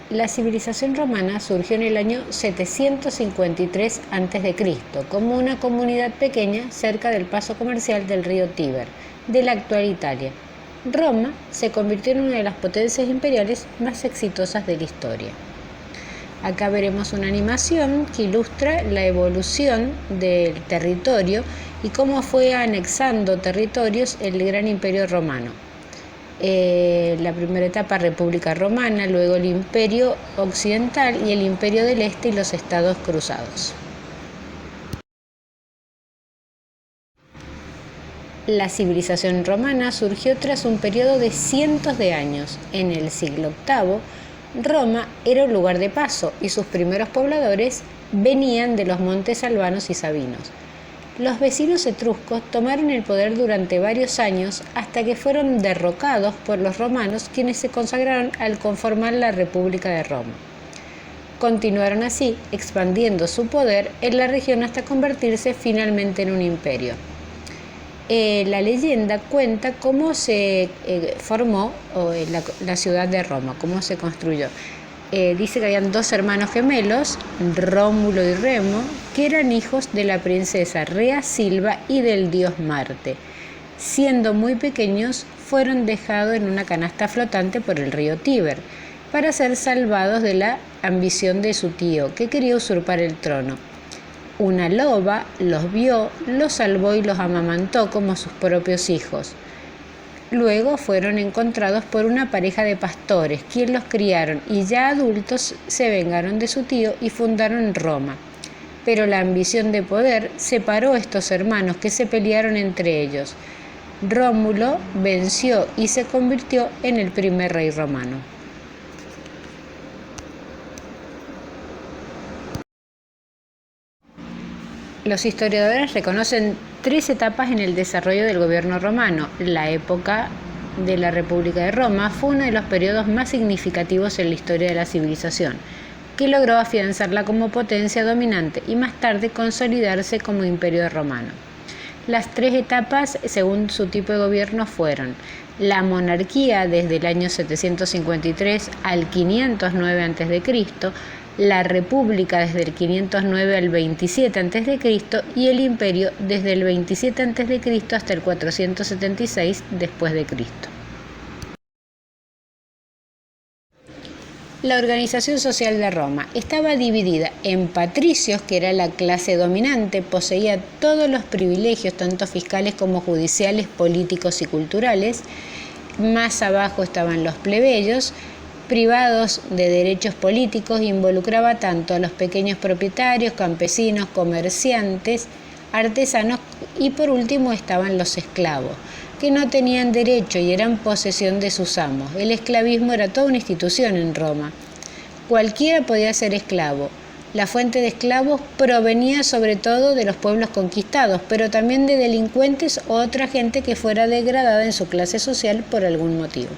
La civilización romana surgió en el año 753 a.C. como una comunidad pequeña cerca del paso comercial del río Tíber, de la actual Italia. Roma se convirtió en una de las potencias imperiales más exitosas de la historia. Acá veremos una animación que ilustra la evolución del territorio y cómo fue anexando territorios el gran imperio romano. La primera etapa, República Romana, luego el Imperio Occidental y el Imperio del Este y los Estados Cruzados. La civilización romana surgió tras un periodo de cientos de años. En el siglo VIII, Roma era un lugar de paso y sus primeros pobladores venían de los montes albanos y sabinos. Los vecinos etruscos tomaron el poder durante varios años hasta que fueron derrocados por los romanos, quienes se consagraron al conformar la República de Roma. Continuaron así expandiendo su poder en la región hasta convertirse finalmente en un imperio. La leyenda cuenta cómo se formó la ciudad de Roma, cómo se construyó. Dice que habían dos hermanos gemelos, Rómulo y Remo, que eran hijos de la princesa Rea Silva y del dios Marte. Siendo muy pequeños, fueron dejados en una canasta flotante por el río Tíber, para ser salvados de la ambición de su tío, que quería usurpar el trono. Una loba los vio, los salvó y los amamantó como sus propios hijos. Luego fueron encontrados por una pareja de pastores, quienes los criaron y ya adultos se vengaron de su tío y fundaron Roma. Pero la ambición de poder separó a estos hermanos que se pelearon entre ellos. Rómulo venció y se convirtió en el primer rey romano. Los historiadores reconocen tres etapas en el desarrollo del gobierno romano. La época de la República de Roma fue uno de los periodos más significativos en la historia de la civilización, que logró afianzarla como potencia dominante y más tarde consolidarse como imperio romano. Las tres etapas, según su tipo de gobierno, fueron la monarquía desde el año 753 al 509 a.C., la república desde el 509 al 27 a.C. y el imperio desde el 27 a.C. hasta el 476 después de Cristo. La organización social de Roma estaba dividida en patricios, que era la clase dominante, poseía todos los privilegios, tanto fiscales como judiciales, políticos y culturales. Más abajo estaban los plebeyos, privados de derechos políticos, involucraba tanto a los pequeños propietarios, campesinos, comerciantes, artesanos y por último estaban los esclavos, que no tenían derecho y eran posesión de sus amos. El esclavismo era toda una institución en Roma. Cualquiera podía ser esclavo. La fuente de esclavos provenía sobre todo de los pueblos conquistados, pero también de delincuentes o otra gente que fuera degradada en su clase social por algún motivo.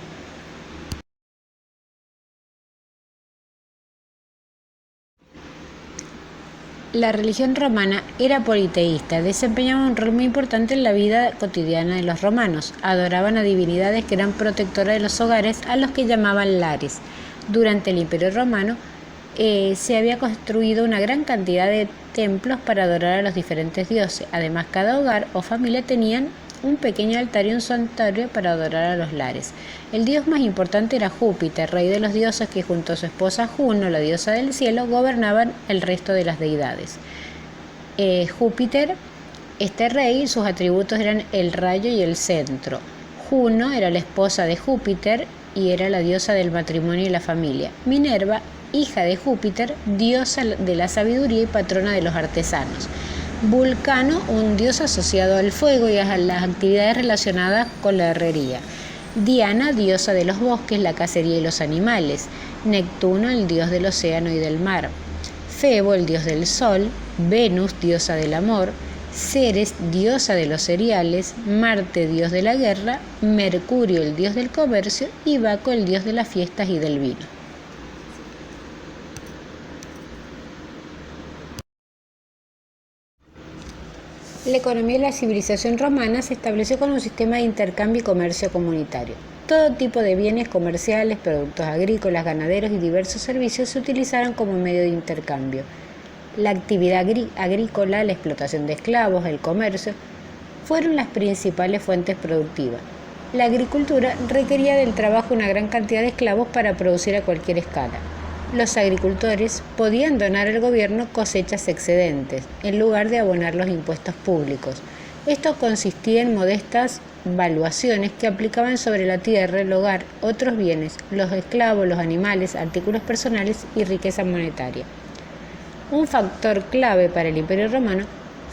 La religión romana era politeísta, desempeñaba un rol muy importante en la vida cotidiana de los romanos. Adoraban a divinidades que eran protectoras de los hogares, a los que llamaban lares. Durante el Imperio Romano se había construido una gran cantidad de templos para adorar a los diferentes dioses. Además, cada hogar o familia tenían un pequeño altar y un santuario para adorar a los lares. El dios más importante era Júpiter, rey de los dioses, que junto a su esposa Juno, la diosa del cielo, gobernaban el resto de las deidades. Júpiter, este rey, sus atributos eran el rayo y el centro. Juno era la esposa de Júpiter y era la diosa del matrimonio y la familia. Minerva, hija de Júpiter, diosa de la sabiduría y patrona de los artesanos. Vulcano, un dios asociado al fuego y a las actividades relacionadas con la herrería. Diana, diosa de los bosques, la cacería y los animales. Neptuno, el dios del océano y del mar. Febo, el dios del sol. Venus, diosa del amor. Ceres, diosa de los cereales. Marte, dios de la guerra. Mercurio, el dios del comercio. Y Baco, el dios de las fiestas y del vino. La economía de la civilización romana se estableció con un sistema de intercambio y comercio comunitario. Todo tipo de bienes comerciales, productos agrícolas, ganaderos y diversos servicios se utilizaron como medio de intercambio. La actividad agrícola, la explotación de esclavos, el comercio, fueron las principales fuentes productivas. La agricultura requería del trabajo una gran cantidad de esclavos para producir a cualquier escala. Los agricultores podían donar al gobierno cosechas excedentes, en lugar de abonar los impuestos públicos. Esto consistía en modestas valuaciones que aplicaban sobre la tierra, el hogar, otros bienes, los esclavos, los animales, artículos personales y riqueza monetaria. Un factor clave para el Imperio Romano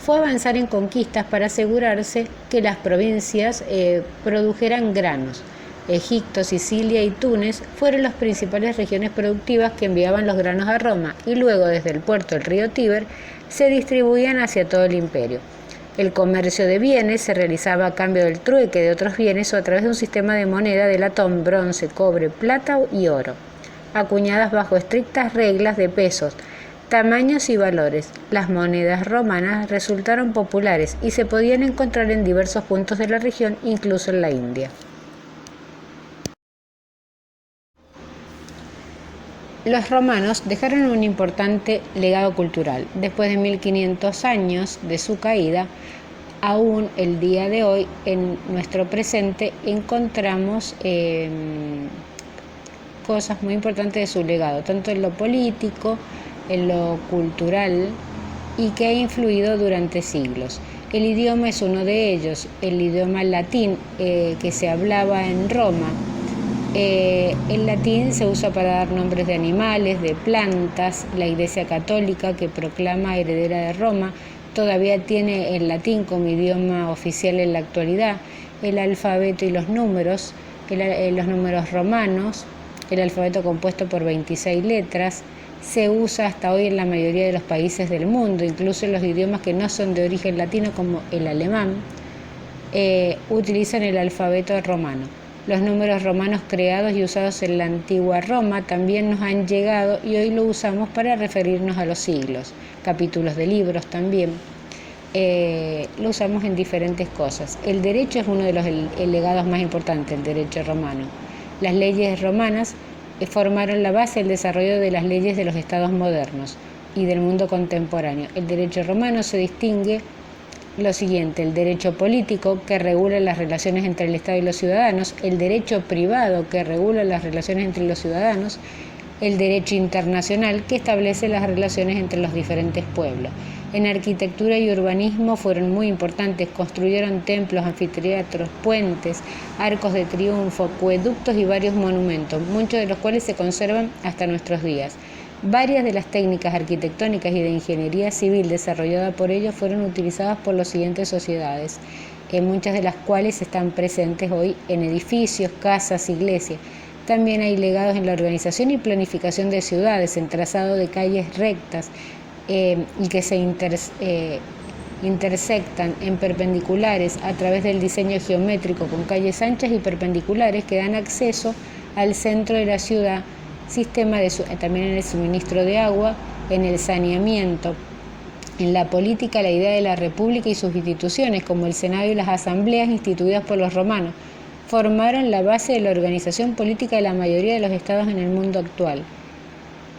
fue avanzar en conquistas para asegurarse que las provincias produjeran granos. Egipto, Sicilia y Túnez fueron las principales regiones productivas que enviaban los granos a Roma y luego desde el puerto del río Tíber se distribuían hacia todo el imperio. El comercio de bienes se realizaba a cambio del trueque de otros bienes o a través de un sistema de moneda de latón, bronce, cobre, plata y oro, acuñadas bajo estrictas reglas de pesos, tamaños y valores. Las monedas romanas resultaron populares y se podían encontrar en diversos puntos de la región, incluso en la India. Los romanos dejaron un importante legado cultural. Después de 1500 años de su caída, aún el día de hoy, en nuestro presente, encontramos cosas muy importantes de su legado, tanto en lo político, en lo cultural, y que ha influido durante siglos. El idioma es uno de ellos, el idioma latín que se hablaba en Roma. El latín se usa para dar nombres de animales, de plantas. La Iglesia Católica, que proclama heredera de Roma, todavía tiene el latín como idioma oficial en la actualidad. El alfabeto y los números romanos, el alfabeto compuesto por 26 letras, se usa hasta hoy en la mayoría de los países del mundo, incluso en los idiomas que no son de origen latino como el alemán, utilizan el alfabeto romano. Los números romanos creados y usados en la antigua Roma también nos han llegado y hoy lo usamos para referirnos a los siglos. Capítulos de libros también. Lo usamos en diferentes cosas. El derecho es uno de los legados más importantes, el derecho romano. Las leyes romanas formaron la base del desarrollo de las leyes de los estados modernos y del mundo contemporáneo. El derecho romano se distingue lo siguiente: el derecho político, que regula las relaciones entre el Estado y los ciudadanos; el derecho privado, que regula las relaciones entre los ciudadanos; el derecho internacional, que establece las relaciones entre los diferentes pueblos. En arquitectura y urbanismo fueron muy importantes, construyeron templos, anfiteatros, puentes, arcos de triunfo, acueductos y varios monumentos, muchos de los cuales se conservan hasta nuestros días. Varias de las técnicas arquitectónicas y de ingeniería civil desarrolladas por ellos fueron utilizadas por las siguientes sociedades, muchas de las cuales están presentes hoy en edificios, casas, iglesias. También hay legados en la organización y planificación de ciudades, en trazado de calles rectas y que se intersectan en perpendiculares a través del diseño geométrico con calles anchas y perpendiculares que dan acceso al centro de la ciudad. Sistema también en el suministro de agua, en el saneamiento, en la política, la idea de la república y sus instituciones, como el Senado y las asambleas instituidas por los romanos, formaron la base de la organización política de la mayoría de los estados en el mundo actual.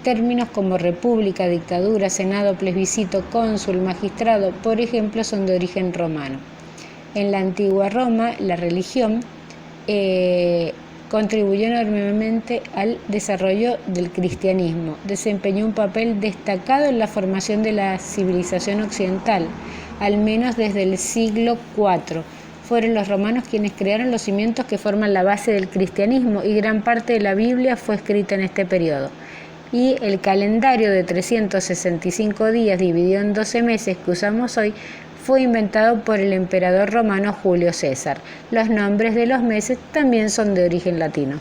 Términos como república, dictadura, senado, plebiscito, cónsul, magistrado, por ejemplo, son de origen romano. En la antigua Roma, la religión contribuyó enormemente al desarrollo del cristianismo, desempeñó un papel destacado en la formación de la civilización occidental, al menos desde el siglo IV. Fueron los romanos quienes crearon los cimientos que forman la base del cristianismo y gran parte de la Biblia fue escrita en este periodo. Y el calendario de 365 días dividido en 12 meses que usamos hoy fue inventado por el emperador romano Julio César. Los nombres de los meses también son de origen latino.